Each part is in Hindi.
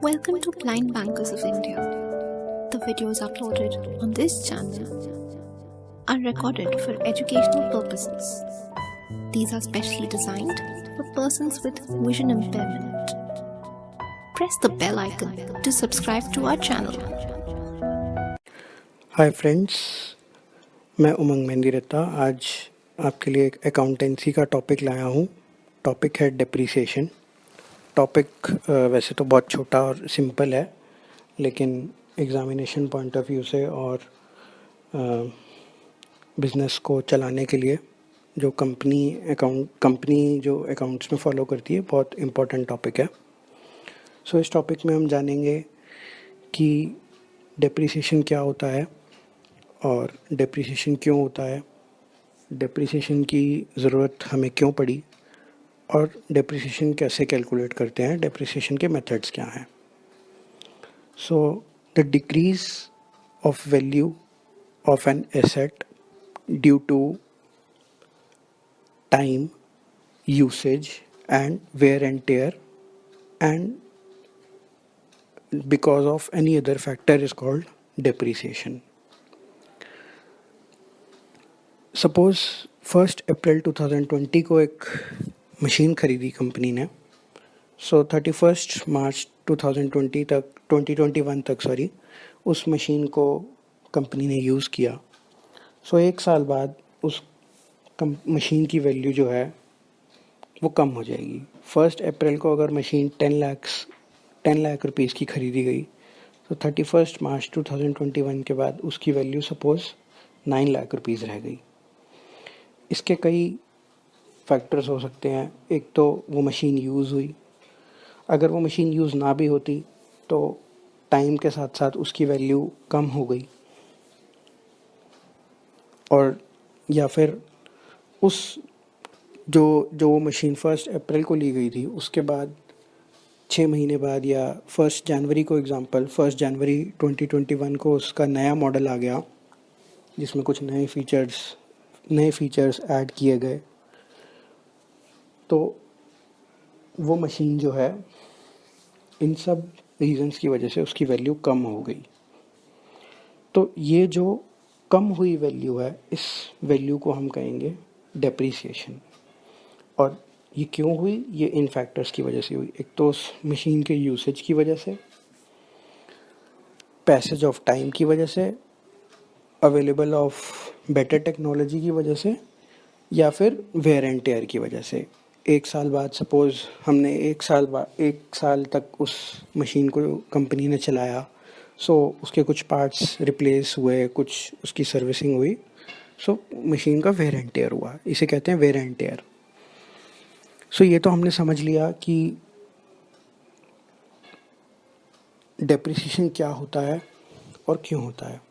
Welcome to Blind Bankers of India. The videos uploaded on this channel are recorded for educational purposes. These are specially designed for persons with vision impairment. Press the bell icon to subscribe to our channel. Hi friends, मैं उमंग मेहंदीरत्ता आज आपके लिए एक अकाउंटेंसी का टॉपिक लाया हूँ। टॉपिक है डेप्रिसिएशन। टॉपिक वैसे तो बहुत छोटा और सिंपल है, लेकिन एग्ज़ामिनेशन पॉइंट ऑफ व्यू से और बिज़नेस को चलाने के लिए जो कंपनी जो अकाउंट्स में फ़ॉलो करती है, बहुत इम्पोर्टेंट टॉपिक है। सो इस टॉपिक में हम जानेंगे कि डेप्रिसिएशन क्या होता है और डेप्रिसिएशन क्यों होता है, डेप्रिसिएशन की ज़रूरत हमें क्यों पड़ी और डेप्रिसिएशन कैसे कैलकुलेट करते हैं, डेप्रिसिएशन के मेथड्स क्या हैं। So the decrease of value of an asset due to time usage and wear and tear and because of any other factor is called depreciation. Suppose 1st अप्रैल 2020 को एक मशीन खरीदी कंपनी ने। सो 31 मार्च 2021 तक उस मशीन को कंपनी ने यूज़ किया। सो एक साल बाद उस मशीन की वैल्यू जो है वो कम हो जाएगी। 1 अप्रैल को अगर मशीन 10 लाख रुपीज़ की खरीदी गई तो 31 मार्च 2021 के बाद उसकी वैल्यू सपोज़ 9 लाख रुपीज़ रह गई। इसके कई फैक्टर्स हो सकते हैं। एक तो वो मशीन यूज़ हुई, अगर वो मशीन यूज़ ना भी होती तो टाइम के साथ साथ उसकी वैल्यू कम हो गई, और या फिर उस जो वो मशीन 1 अप्रैल को ली गई थी उसके बाद 6 महीने बाद या 1 जनवरी को 1 जनवरी 2021 को उसका नया मॉडल आ गया जिसमें कुछ नए फीचर्स ऐड किए गए, तो वो मशीन जो है इन सब रीजंस की वजह से उसकी वैल्यू कम हो गई। तो ये जो कम हुई वैल्यू है, इस वैल्यू को हम कहेंगे डेप्रिसिएशन। और ये क्यों हुई? ये इन फैक्टर्स की वजह से हुई। एक तो उस मशीन के यूसेज की वजह से, पैसेज ऑफ टाइम की वजह से, अवेलेबल ऑफ बेटर टेक्नोलॉजी की वजह से, या फिर वेयर एंड टेयर की वजह से। एक साल बाद सपोज़ हमने एक साल तक उस मशीन को कंपनी ने चलाया, सो उसके कुछ पार्ट्स रिप्लेस हुए, कुछ उसकी सर्विसिंग हुई, सो मशीन का वेयर एंड टेयर हुआ। इसे कहते हैं वेयर एंड टेयर। सो ये तो हमने समझ लिया कि डेप्रिसिएशन क्या होता है और क्यों होता है।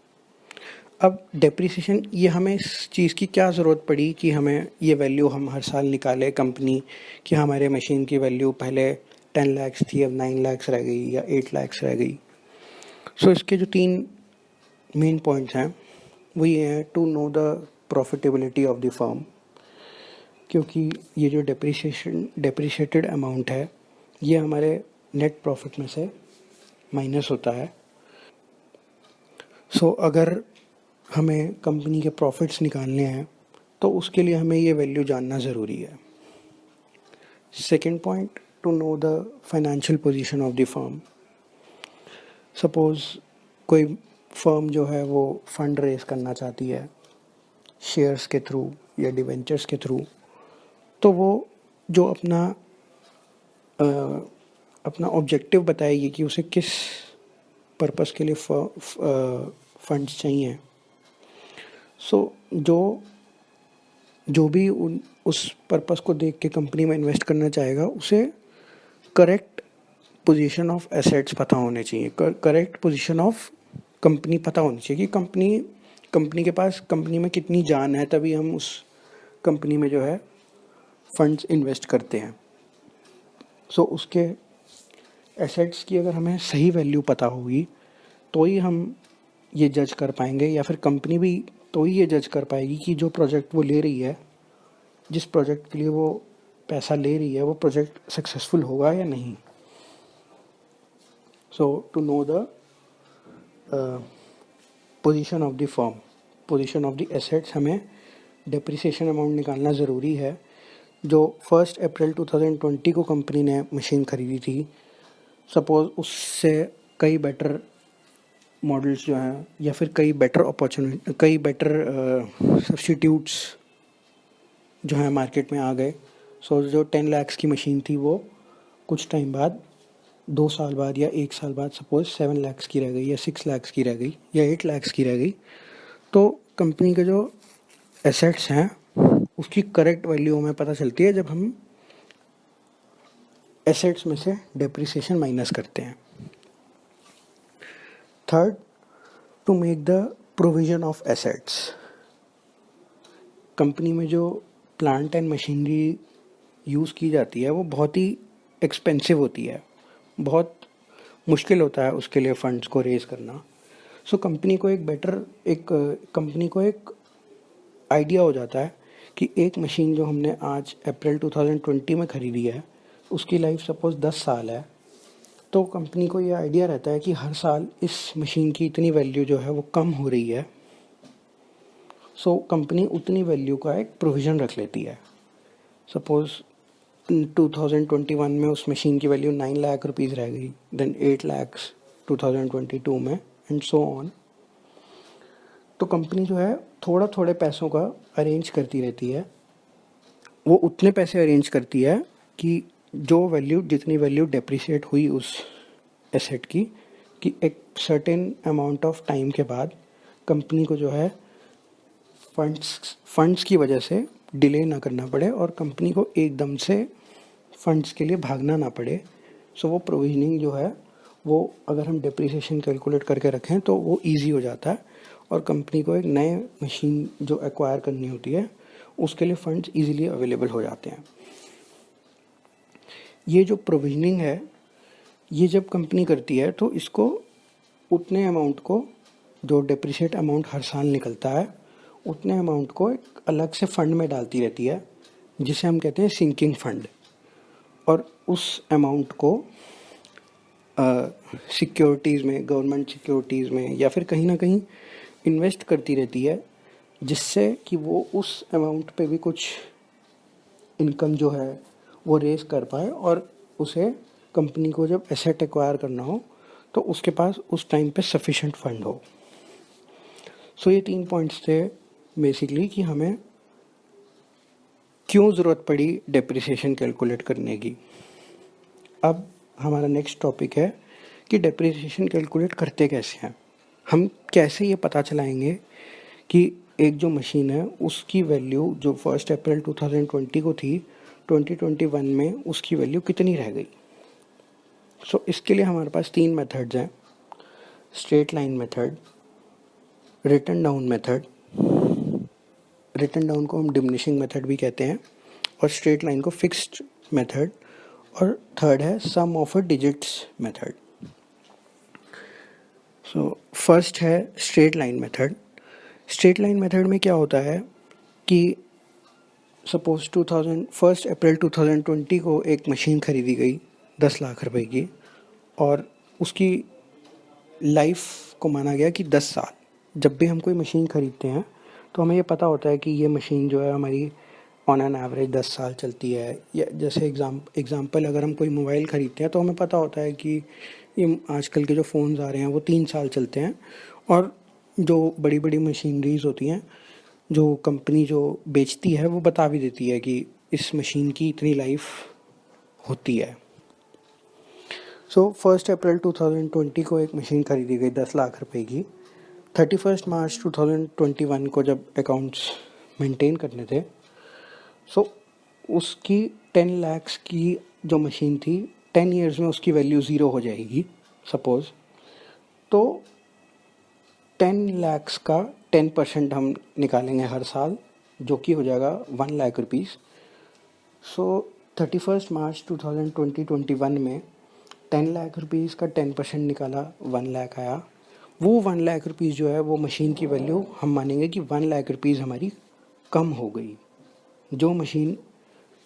अब डेप्रिसिएशन, ये हमें इस चीज़ की क्या ज़रूरत पड़ी कि हमें ये वैल्यू हम हर साल निकालें कंपनी कि हमारे मशीन की वैल्यू पहले 10 लाख थी, अब 9 लाख रह गई या 8 लाख रह गई। सो इसके जो 3 मेन पॉइंट्स हैं वो ये हैं: to know the profitability of the firm, क्योंकि ये जो डेप्रिशिएटेड अमाउंट है ये हमारे नेट प्रॉफिट में से माइनस होता है। सो अगर हमें कंपनी के प्रॉफिट्स निकालने हैं तो उसके लिए हमें ये वैल्यू जानना ज़रूरी है। Second point, to know the financial position of the firm. Suppose कोई फर्म जो है वो फंड रेज करना चाहती है शेयर्स के थ्रू या डिवेंचर्स के थ्रू, तो वो जो अपना ऑब्जेक्टिव बताएगी कि उसे किस पर्पस के लिए फंड्स चाहिए। सो जो भी उस पर्पस को देख के कंपनी में इन्वेस्ट करना चाहेगा उसे करेक्ट पोजीशन ऑफ एसेट्स पता होने चाहिए, करेक्ट पोजीशन ऑफ कंपनी पता होनी चाहिए कि कंपनी के पास कंपनी में कितनी जान है, तभी हम उस कंपनी में जो है फंड्स इन्वेस्ट करते हैं। सो उसके एसेट्स की अगर हमें सही वैल्यू पता होगी तो ही हम ये जज कर पाएंगे, या फिर कंपनी भी तो ही ये जज कर पाएगी कि जो प्रोजेक्ट वो ले रही है, जिस प्रोजेक्ट के लिए वो पैसा ले रही है, वो प्रोजेक्ट सक्सेसफुल होगा या नहीं। So to know the position of the firm, position of the assets, हमें डेप्रिसिएशन अमाउंट निकालना ज़रूरी है। जो 1 अप्रैल 2020 को कंपनी ने मशीन खरीदी थी, सपोज़ उससे कई बेटर मॉडल्स जो हैं या फिर कई बेटर सब्स्टिट्यूट्स जो हैं मार्केट में आ गए। सो जो 10 लाख की मशीन थी वो कुछ टाइम बाद, 2 साल बाद या 1 साल बाद सपोज़ 7 लाख की रह गई या 6 लाख की रह गई या 8 लाख की रह गई। तो कंपनी के जो एसेट्स हैं उसकी करेक्ट वैल्यू हमें पता चलती है जब हम एसेट्स में से डेप्रिसिएशन माइनस करते हैं। Third, to make the provision of assets. Company में जो प्लांट एंड मशीनरी यूज़ की जाती है वो बहुत ही एक्सपेंसिव होती है, बहुत मुश्किल होता है उसके लिए फंड्स को रेज़ करना। सो कंपनी को एक आइडिया हो जाता है कि एक मशीन जो हमने आज अप्रैल 2020 में ख़रीदी है उसकी लाइफ सपोज़ 10 साल है। तो कंपनी को ये आइडिया रहता है कि हर साल इस मशीन की इतनी वैल्यू जो है वो कम हो रही है। सो कंपनी उतनी वैल्यू का एक प्रोविज़न रख लेती है। सपोज़ 2021 में उस मशीन की वैल्यू 9 लाख रुपीज़ रह गई, देन 8 लाख 2022 में एंड सो ऑन। तो कंपनी जो है थोड़े पैसों का अरेंज करती रहती है। वो उतने पैसे अरेंज करती है कि जितनी वैल्यू डेप्रिसिएट हुई उस एसेट की, कि एक सर्टेन अमाउंट ऑफ टाइम के बाद कंपनी को जो है फंड्स की वजह से डिले ना करना पड़े और कंपनी को एकदम से फंड्स के लिए भागना ना पड़े। सो वो प्रोविजनिंग जो है वो अगर हम डेप्रिसिएशन कैलकुलेट करके रखें तो वो इजी हो जाता है और कंपनी को एक नए मशीन जो एक्वायर करनी होती है उसके लिए फंड्स इजीली अवेलेबल हो जाते हैं। ये जो प्रोविजनिंग है ये जब कंपनी करती है तो इसको उतने अमाउंट को, जो डेप्रिसिएट अमाउंट हर साल निकलता है, उतने अमाउंट को एक अलग से फंड में डालती रहती है जिसे हम कहते हैं सिंकिंग फंड। और उस अमाउंट को सिक्योरिटीज़ में, गवर्नमेंट सिक्योरिटीज़ में या फिर कहीं ना कहीं इन्वेस्ट करती रहती है, जिससे कि वो उस अमाउंट पे भी कुछ इनकम जो है वो रेज़ कर पाए और उसे कंपनी को जब एसेट एक्वायर करना हो तो उसके पास उस टाइम पे सफिशिएंट फंड हो। सो ये 3 पॉइंट्स थे बेसिकली कि हमें क्यों ज़रूरत पड़ी डेप्रिसिएशन कैलकुलेट करने की। अब हमारा नेक्स्ट टॉपिक है कि डेप्रिसिएशन कैलकुलेट करते कैसे हैं। हम कैसे ये पता चलाएंगे कि एक जो मशीन है उसकी वैल्यू जो 1 अप्रैल 2020 को थी, 2021 में उसकी वैल्यू कितनी रह गई। सो इसके लिए हमारे पास 3 मेथड्स हैं, straight line method, written down method, written down को हम डिमिनिशिंग मेथड भी कहते हैं, और स्ट्रेट लाइन को फिक्स्ड मेथड, और थर्ड है sum of digits method. So first है straight line method. Straight line method में क्या होता है कि सपोज 1 अप्रैल 2020 को एक मशीन खरीदी गई 10 लाख रुपए की और उसकी लाइफ को माना गया कि 10 साल। जब भी हम कोई मशीन खरीदते हैं तो हमें ये पता होता है कि ये मशीन जो है हमारी ऑन एन एवरेज 10 साल चलती है। या जैसे एग्ज़ाम्पल अगर हम कोई मोबाइल ख़रीदते हैं तो हमें पता होता है कि ये आजकल के जो फ़ोन्स आ रहे हैं वो 3 साल चलते हैं। और जो बड़ी बड़ी मशीनरीज़ होती हैं जो कंपनी जो बेचती है वो बता भी देती है कि इस मशीन की इतनी लाइफ होती है। सो 1 अप्रैल 2020 को एक मशीन खरीदी गई 10 लाख रुपए की। 31 मार्च 2021 को जब अकाउंट्स मेंटेन करने थे, सो उसकी 10 लाख की जो मशीन थी 10 इयर्स में उसकी वैल्यू ज़ीरो हो जाएगी सपोज़। तो 10 लाख का 10% हम निकालेंगे हर साल, जो कि हो जाएगा 1 लाख रुपीज़। सो 31 मार्च 2021 में 10 लाख रुपीज़ का 10% निकाला, 1 लाख आया। वो 1 लाख रुपीज़ जो है वो मशीन की वैल्यू हम मानेंगे कि 1 लाख रुपीज़ हमारी कम हो गई। जो मशीन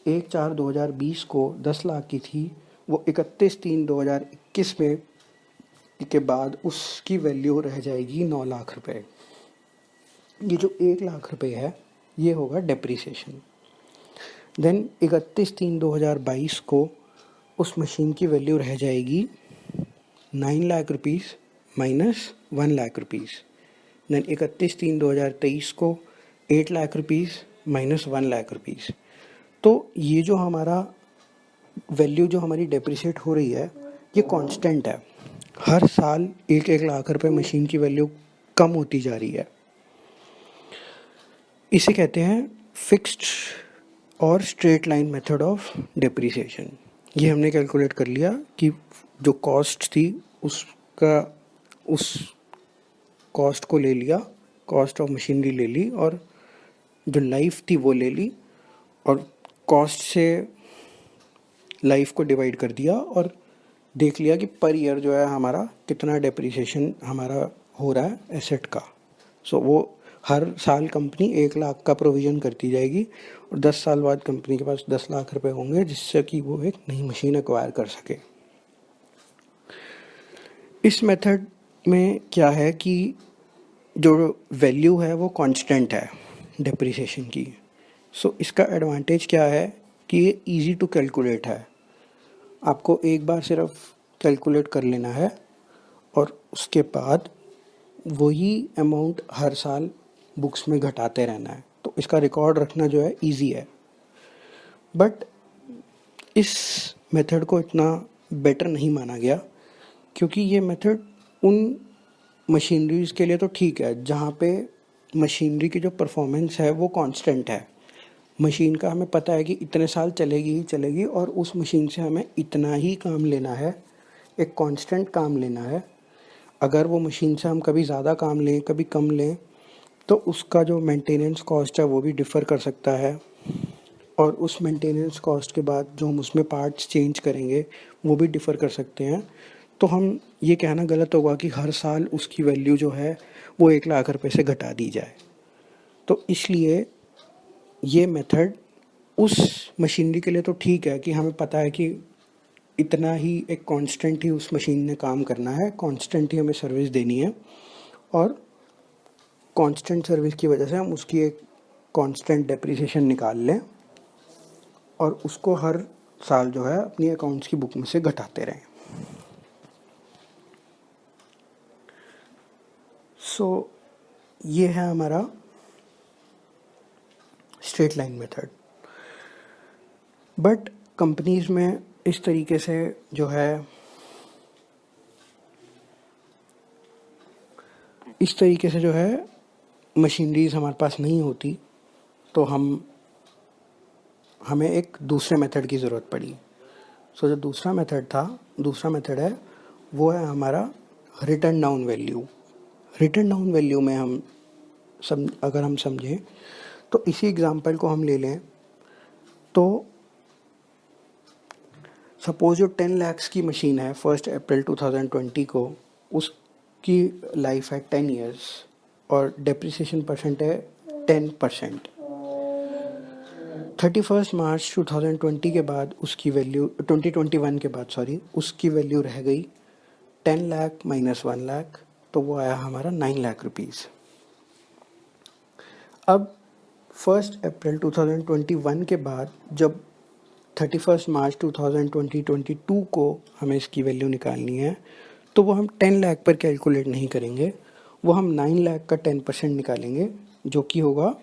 1/4/2020 को 10 लाख की थी वो 31/3/2021 में के बाद उसकी वैल्यू रह जाएगी 9 लाख रुपए। ये जो 1 लाख रुपए है ये होगा डेप्रिसिएशन। देन 31/3/2022 को उस मशीन की वैल्यू रह जाएगी 9 lakh rupees minus 1 lakh rupees. Then 31/3/2023 को 8 lakh rupees minus 1 lakh rupees. तो ये जो हमारा वैल्यू जो हमारी डेप्रिसिएट हो रही है ये कांस्टेंट है। हर साल 1-1 लाख रुपए मशीन की वैल्यू कम होती जा रही है। इसे कहते हैं फिक्स्ड और straight line method of depreciation. ये हमने कैलकुलेट कर लिया कि जो कॉस्ट थी उसका उस कॉस्ट को ले लिया, कॉस्ट ऑफ मशीनरी ले ली, और जो लाइफ थी वो ले ली, और कॉस्ट से लाइफ को डिवाइड कर दिया और देख लिया कि पर ईयर जो है हमारा कितना डेप्रिसिएशन हमारा हो रहा है एसेट का। सो वो हर साल कंपनी 1 लाख का प्रोविज़न करती जाएगी और 10 साल बाद कंपनी के पास 10 लाख रुपए होंगे जिससे कि वो एक नई मशीन एक्वायर कर सके। इस मेथड में क्या है कि जो वैल्यू है वो कांस्टेंट है डेप्रिसिएशन की। सो इसका एडवांटेज क्या है कि ये इजी टू कैलकुलेट है। आपको एक बार सिर्फ कैलकुलेट कर लेना है और उसके बाद वही अमाउंट हर साल बुक्स में घटाते रहना है। तो इसका रिकॉर्ड रखना जो है इजी है। बट इस मेथड को इतना बेटर नहीं माना गया क्योंकि ये मेथड उन मशीनरीज के लिए तो ठीक है जहाँ पे मशीनरी की जो परफॉर्मेंस है वो कांस्टेंट है। मशीन का हमें पता है कि इतने साल चलेगी ही चलेगी और उस मशीन से हमें इतना ही काम लेना है, एक कांस्टेंट काम लेना है। अगर वो मशीन से हम कभी ज़्यादा काम लें कभी कम लें तो उसका जो मेंटेनेंस कॉस्ट है वो भी डिफ़र कर सकता है, और उस मेंटेनेंस कॉस्ट के बाद जो हम उसमें पार्ट्स चेंज करेंगे वो भी डिफ़र कर सकते हैं। तो हम ये कहना गलत होगा कि हर साल उसकी वैल्यू जो है वो 1 लाख रुपए से घटा दी जाए। तो इसलिए ये मेथड उस मशीनरी के लिए तो ठीक है कि हमें पता है कि इतना ही एक कांस्टेंट ही उस मशीन ने काम करना है, कांस्टेंट ही हमें सर्विस देनी है, और कांस्टेंट सर्विस की वजह से हम उसकी एक कांस्टेंट डेप्रिसिएशन निकाल लें और उसको हर साल जो है अपनी अकाउंट्स की बुक में से घटाते रहें। सो ये है हमारा straight line method. But companies में इस तरीके से जो है मशीनरीज हमारे पास नहीं होती, तो हमें एक दूसरे मेथड की ज़रूरत पड़ी। सो जो दूसरा मेथड है वो है हमारा return down value. Return down value में अगर हम समझें तो इसी एग्जांपल को हम ले लें तो सपोज जो 10 लाख की मशीन है 1 अप्रैल 2020 को, उसकी लाइफ है 10 इयर्स और डेप्रिसिएशन परसेंट है 10%। 31 मार्च 2020 के बाद उसकी वैल्यू 2021 के बाद उसकी वैल्यू रह गई 10 लाख माइनस 1 लाख, तो वो आया हमारा 9 लाख रुपीस। अब 1 अप्रैल 2021 के बाद जब 31 मार्च 2022 को हमें इसकी वैल्यू निकालनी है तो वो हम 10 लाख पर कैलकुलेट नहीं करेंगे, वो हम 9 लाख का 10% निकालेंगे जो कि होगा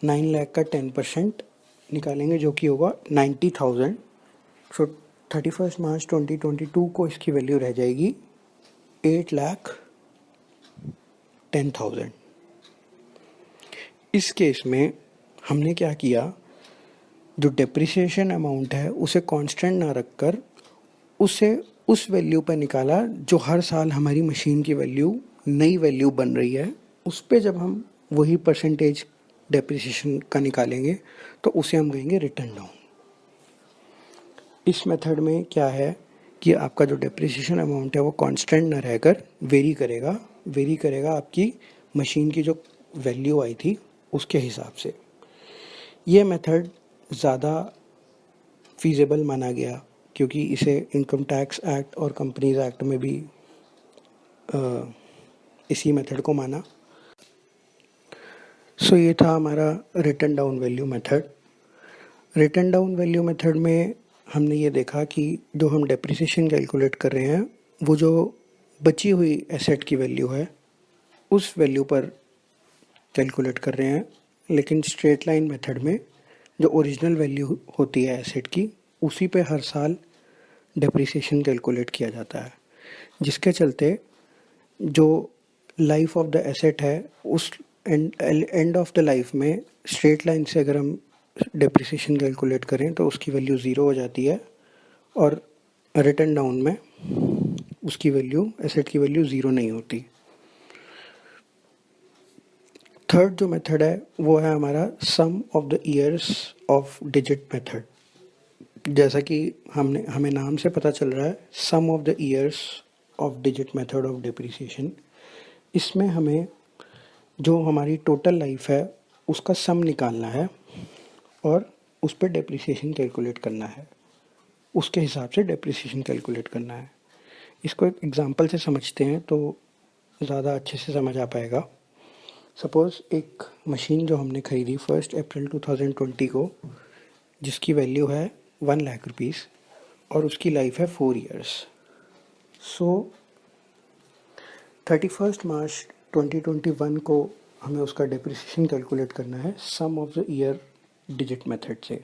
9 लाख का 10% निकालेंगे जो कि होगा 90,000। सो 31 मार्च 2022 को इसकी वैल्यू रह जाएगी 8,10,000। इस केस में हमने क्या किया, जो डेप्रिसिएशन अमाउंट है उसे कांस्टेंट ना रखकर उसे उस वैल्यू पर निकाला जो हर साल हमारी मशीन की वैल्यू नई वैल्यू बन रही है। उस पे जब हम वही परसेंटेज डेप्रिसिएशन का निकालेंगे तो उसे हम कहेंगे रिटर्न डाउन। इस मेथड में क्या है कि आपका जो डेप्रिसिएशन अमाउंट है वो कांस्टेंट ना रहकर वेरी करेगा आपकी मशीन की जो वैल्यू आई थी उसके हिसाब से। ये मेथड ज़्यादा फीजेबल माना गया क्योंकि इसे इनकम टैक्स एक्ट और कंपनीज एक्ट में भी इसी मेथड को माना। सो ये था हमारा written down value method. Written down value method में हमने ये देखा कि जो हम डेप्रिसिएशन कैलकुलेट कर रहे हैं वो जो बची हुई एसेट की वैल्यू है उस वैल्यू पर कैलकुलेट कर रहे हैं, लेकिन स्ट्रेट लाइन मेथड में जो ओरिजिनल वैल्यू होती है एसेट की उसी पे हर साल डेप्रिसिएशन कैलकुलेट किया जाता है, जिसके चलते जो लाइफ ऑफ द एसेट है उस एंड ऑफ द लाइफ में स्ट्रेट लाइन से अगर हम डेप्रिसिएशन कैलकुलेट करें तो उसकी वैल्यू ज़ीरो हो जाती है और रिटन डाउन में उसकी वैल्यू एसेट की वैल्यू ज़ीरो नहीं होती। थर्ड जो मेथड है वो है हमारा sum of the years of digit method. जैसा कि हमें नाम से पता चल रहा है sum of the years of digit method of depreciation. इसमें हमें जो हमारी टोटल लाइफ है उसका सम निकालना है और उस पर डेप्रिसिएशन कैलकुलेट करना है, उसके हिसाब से डेप्रिसिएशन कैलकुलेट करना है। इसको एक एग्जांपल से समझते हैं तो ज़्यादा अच्छे से समझ आ पाएगा। सपोज़ एक मशीन जो हमने खरीदी 1 अप्रैल 2020 को, जिसकी वैल्यू है 1 लाख रुपीज़ और उसकी लाइफ है 4 इयर्स। सो 31 मार्च 2021 को हमें उसका डेप्रिसिएशन कैलकुलेट करना है sum of the year digit method से।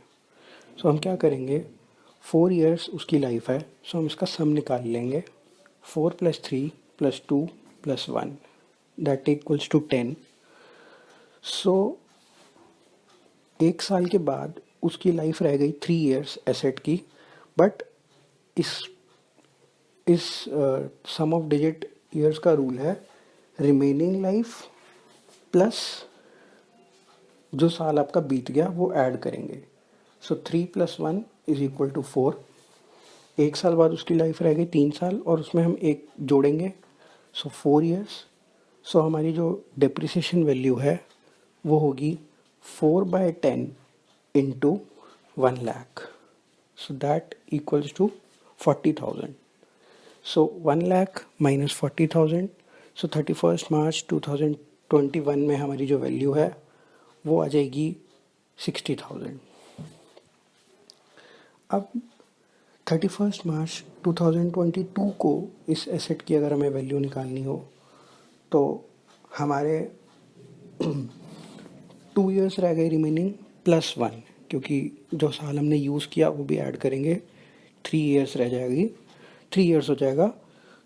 सो हम क्या करेंगे, 4 इयर्स उसकी लाइफ है, सो हम इसका सम निकाल लेंगे। 4 + 3 + 2 + 1 दैट इक्वल्स टू 10। सो एक साल के बाद उसकी लाइफ रह गई 3 इयर्स एसेट की, बट इस सम ऑफ डिजिट ईयर्स का रूल है रिमेनिंग लाइफ प्लस जो साल आपका बीत गया वो ऐड करेंगे। सो 3 + 1 = 4। एक साल बाद उसकी लाइफ रह गई 3 साल और उसमें हम एक जोड़ेंगे, सो 4 इयर्स। सो हमारी जो डेप्रिसिएशन वैल्यू है वो होगी 4/10 × 1 lakh, so that equals to 40,000। So 1 lakh minus 40,000, so 31 March 2021 में हमारी जो वैल्यू है वो आ जाएगी 60,000। अब 31 मार्च 2022 को इस एसेट की अगर हमें वैल्यू निकालनी हो तो हमारे 2 इयर्स रह गए रिमेनिंग प्लस 1, क्योंकि जो साल हमने यूज़ किया वो भी ऐड करेंगे, 3 इयर्स रह जाएगी, 3 इयर्स हो जाएगा।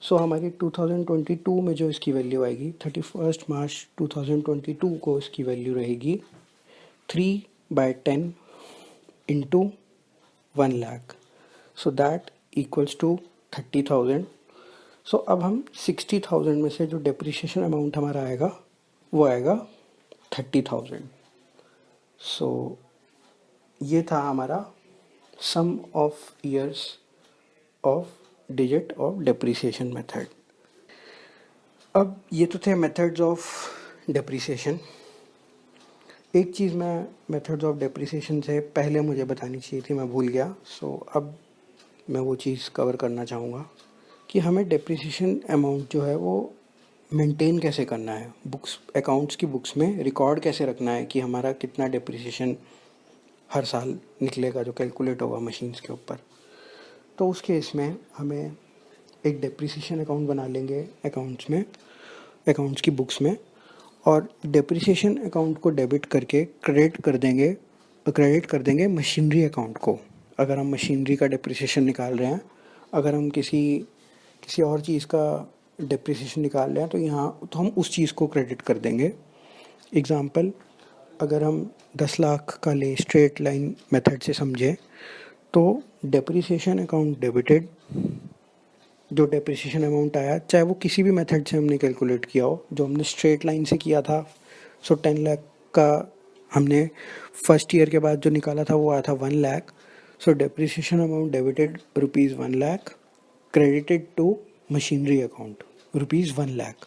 सो हमारी 2022 में जो इसकी वैल्यू आएगी 31 मार्च 2022 को इसकी वैल्यू रहेगी 3/10 × 1 lakh, so that equals to 30,000। So अब हम 60,000 में से जो डेप्रिसिएशन अमाउंट हमारा आएगा वो आएगा 30,000। सो ये था हमारा sum of years of digit of depreciation method. अब ये तो थे मेथड्स ऑफ डेप्रिसिएशन। एक चीज़ मैं मेथड्स ऑफ डेप्रिसिएशन से पहले मुझे बतानी चाहिए थी, मैं भूल गया। सो अब मैं वो चीज़ कवर करना चाहूँगा कि हमें डेप्रिसिएशन अमाउंट जो है वो मेंटेन कैसे करना है, बुक्स अकाउंट्स की बुक्स में रिकॉर्ड कैसे रखना है कि हमारा कितना डेप्रिसिएशन हर साल निकलेगा जो कैलकुलेट होगा मशीन्स के ऊपर। तो उस केस में हमें एक डेप्रिसिएशन अकाउंट बना लेंगे अकाउंट्स में, अकाउंट्स की बुक्स में, और डेप्रिसिएशन अकाउंट को डेबिट करके क्रेडिट कर देंगे मशीनरी अकाउंट को। अगर हम मशीनरी का डेप्रिसिएशन निकाल रहे हैं, अगर हम किसी और चीज़ का डेप्रिसिएशन निकाल रहे हैं तो यहाँ तो हम उस चीज़ को क्रेडिट कर देंगे। एग्ज़ाम्पल, अगर हम 10 लाख का ले स्ट्रेट लाइन मेथड से समझें तो डेप्रिसिएशन अकाउंट डेबिटेड, जो डेप्रिसिएशन अमाउंट आया चाहे वो किसी भी मेथड से हमने कैलकुलेट किया हो, जो हमने स्ट्रेट लाइन से किया था। सो 10 लाख का हमने फर्स्ट ईयर के बाद जो निकाला था वो आया था 1 lakh. So depreciation amount debited ₹1 lakh, credited to machinery account ₹1 lakh.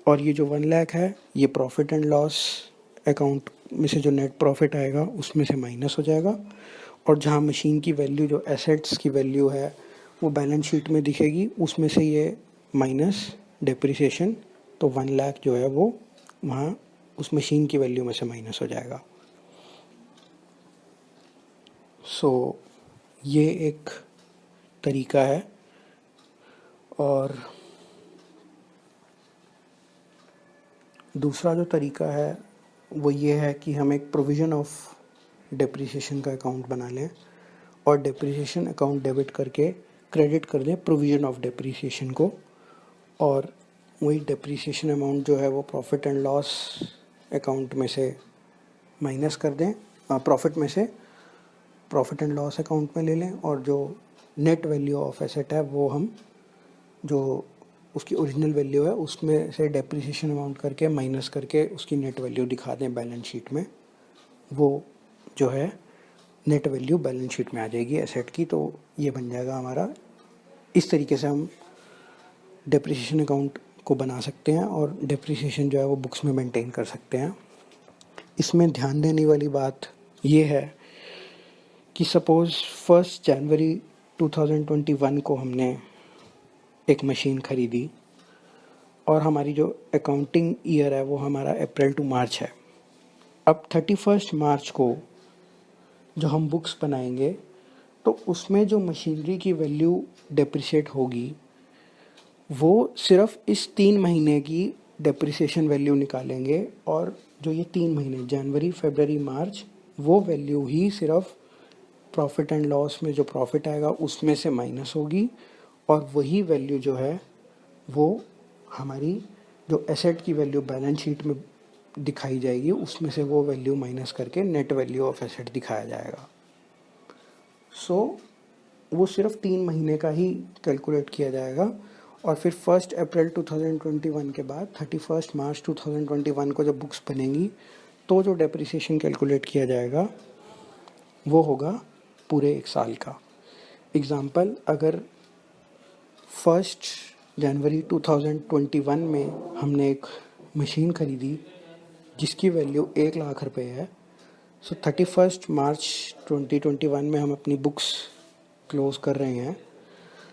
और ये जो 1 लाख है ये प्रॉफिट एंड लॉस अकाउंट में से जो नेट प्रॉफिट आएगा उसमें से माइनस हो जाएगा, और जहाँ मशीन की वैल्यू जो एसेट्स की वैल्यू है वो बैलेंस शीट में दिखेगी, उसमें से ये माइनस डेप्रिसिएशन, तो 1 लाख जो है वो वहाँ उस मशीन की वैल्यू में से माइनस हो जाएगा। सो ये एक तरीका है। और दूसरा जो तरीका है वो ये है कि हम एक प्रोविज़न ऑफ डेप्रिसिएशन का अकाउंट बना लें और डेप्रिसिएशन अकाउंट डेबिट करके क्रेडिट कर दें प्रोविज़न ऑफ डेप्रिसिएशन को, और वही डेप्रिसिएशन अमाउंट जो है वो प्रॉफिट एंड लॉस अकाउंट में से माइनस कर दें, प्रॉफिट में से प्रॉफिट एंड लॉस अकाउंट में ले लें, और जो नेट वैल्यू ऑफ एसेट है वो हम जो उसकी ओरिजिनल वैल्यू है उसमें से डेप्रिसिएशन अमाउंट करके माइनस करके उसकी नेट वैल्यू दिखा दें बैलेंस शीट में। वो जो है नेट वैल्यू बैलेंस शीट में आ जाएगी एसेट की। तो ये बन जाएगा हमारा। इस तरीके से हम डेप्रिसिएशन अकाउंट को बना सकते हैं और डेप्रिसिएशन जो है वो बुक्स में मेंटेन कर सकते हैं। इसमें ध्यान देने वाली बात ये है कि सपोज़ 1 जनवरी 2021 को हमने एक मशीन ख़रीदी और हमारी जो अकाउंटिंग ईयर है वो हमारा अप्रैल टू मार्च है। अब 31 मार्च को जो हम बुक्स बनाएंगे तो उसमें जो मशीनरी की वैल्यू डेप्रिशिएट होगी वो सिर्फ इस 3 महीने की डेप्रिसिएशन वैल्यू निकालेंगे, और जो ये 3 महीने जनवरी, फरवरी, मार्च, वो वैल्यू ही सिर्फ प्रॉफिट एंड लॉस में जो प्रॉफिट आएगा उसमें से माइनस होगी, और वही वैल्यू जो है वो हमारी जो एसेट की वैल्यू बैलेंस शीट में दिखाई जाएगी उसमें से वो वैल्यू माइनस करके नेट वैल्यू ऑफ एसेट दिखाया जाएगा। सो वो सिर्फ 3 महीने का ही कैलकुलेट किया जाएगा, और फिर 1 अप्रैल 2021 के बाद 31 मार्च 2021 को जब बुक्स बनेंगी तो जो डेप्रिसिएशन कैलकुलेट किया जाएगा वो होगा पूरे 1 साल का। एग्ज़ाम्पल, अगर 1 जनवरी 2021 में हमने एक मशीन ख़रीदी जिसकी वैल्यू 1 लाख रुपए है, सो 31 मार्च 2021 में हम अपनी बुक्स क्लोज़ कर रहे हैं।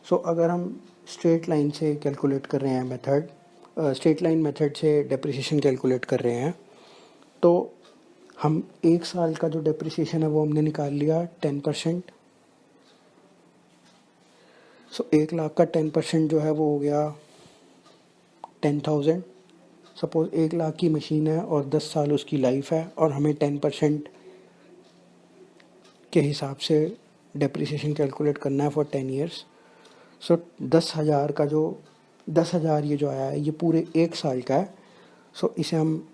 सो अगर हम स्ट्रेट लाइन से कैलकुलेट कर रहे हैं स्ट्रेट लाइन मेथड से डेप्रिसिएशन कैलकुलेट कर रहे हैं, तो हम 1 साल का जो डेप्रिसिएशन है वो हमने निकाल लिया 10%। सो 1 लाख का 10% जो है वो हो गया 10,000। सपोज़ 1 लाख की मशीन है और 10 साल उसकी लाइफ है और हमें 10% के हिसाब से डेप्रिसिएशन कैलकुलेट करना है फॉर 10 ईयर्स। सो 10,000 का जो 10,000 ये जो आया है ये पूरे 1 साल का है। सो इसे हम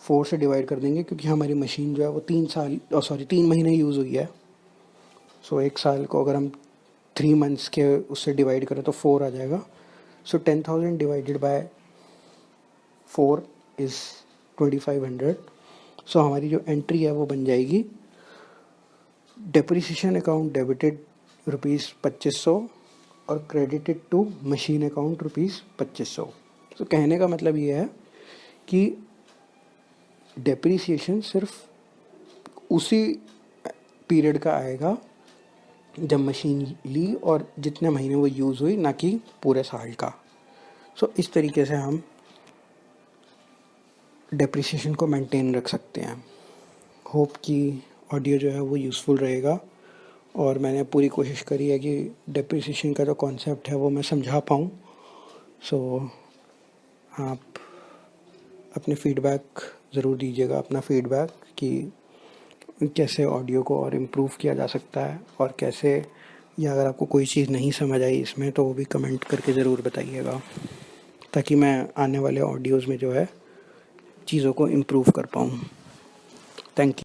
4 से डिवाइड कर देंगे क्योंकि हमारी मशीन जो है वो 3 महीने यूज़ हुई है। सो 1 साल को अगर हम 3 मंथ्स के उससे डिवाइड करें तो 4 आ जाएगा। सो 10,000 डिवाइडेड बाय 4 इज़ 2500। सो हमारी जो एंट्री है वो बन जाएगी डेप्रिसिएशन अकाउंट डेबिटेड ₹2500 और क्रेडिटेड टू मशीन अकाउंट ₹2500। तो कहने का मतलब ये है कि डेप्रिसिएशन सिर्फ उसी पीरियड का आएगा जब मशीन ली और जितने महीने वो यूज़ हुई, ना कि पूरे साल का। सो इस तरीके से हम डेप्रिसिएशन को मेंटेन रख सकते हैं। होप कि ऑडियो जो है वो यूज़फुल रहेगा, और मैंने पूरी कोशिश करी है कि डेप्रिसिएशन का जो कॉन्सेप्ट है वो मैं समझा पाऊँ। सो आप अपने फीडबैक ज़रूर दीजिएगा, अपना फीडबैक कि कैसे ऑडियो को और इम्प्रूव किया जा सकता है, और कैसे, या अगर आपको कोई चीज़ नहीं समझ आई इसमें तो वो भी कमेंट करके ज़रूर बताइएगा, ताकि मैं आने वाले ऑडियोज़ में जो है चीज़ों को इम्प्रूव कर पाऊँ। Thank you.